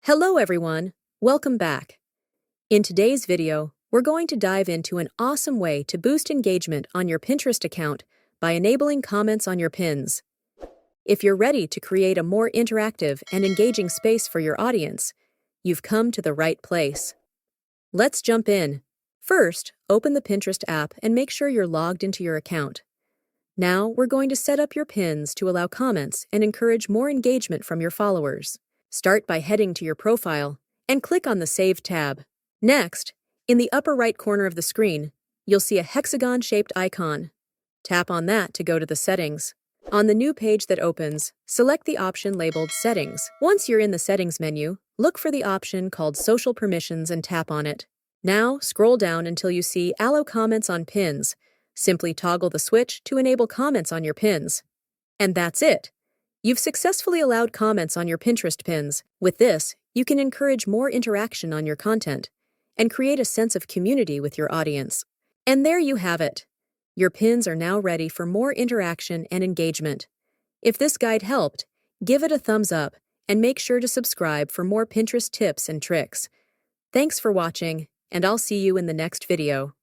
Hello everyone, welcome back. In today's video, we're going to dive into an awesome way to boost engagement on your Pinterest account by enabling comments on your pins. If you're ready to create a more interactive and engaging space for your audience, you've come to the right place. Let's jump in. First, open the Pinterest app and make sure you're logged into your account. Now, we're going to set up your pins to allow comments and encourage more engagement from your followers. Start by heading to your profile and click on the Save tab. Next, in the upper right corner of the screen, you'll see a hexagon-shaped icon. Tap on that to go to the settings. On the new page that opens, select the option labeled Settings. Once you're in the Settings menu, look for the option called Social Permissions and tap on it. Now, scroll down until you see Allow Comments on Pins. Simply toggle the switch to enable comments on your pins. And that's it! You've successfully allowed comments on your Pinterest pins. With this, you can encourage more interaction on your content and create a sense of community with your audience. And there you have it! Your pins are now ready for more interaction and engagement. If this guide helped, give it a thumbs up and make sure to subscribe for more Pinterest tips and tricks. Thanks for watching, and I'll see you in the next video.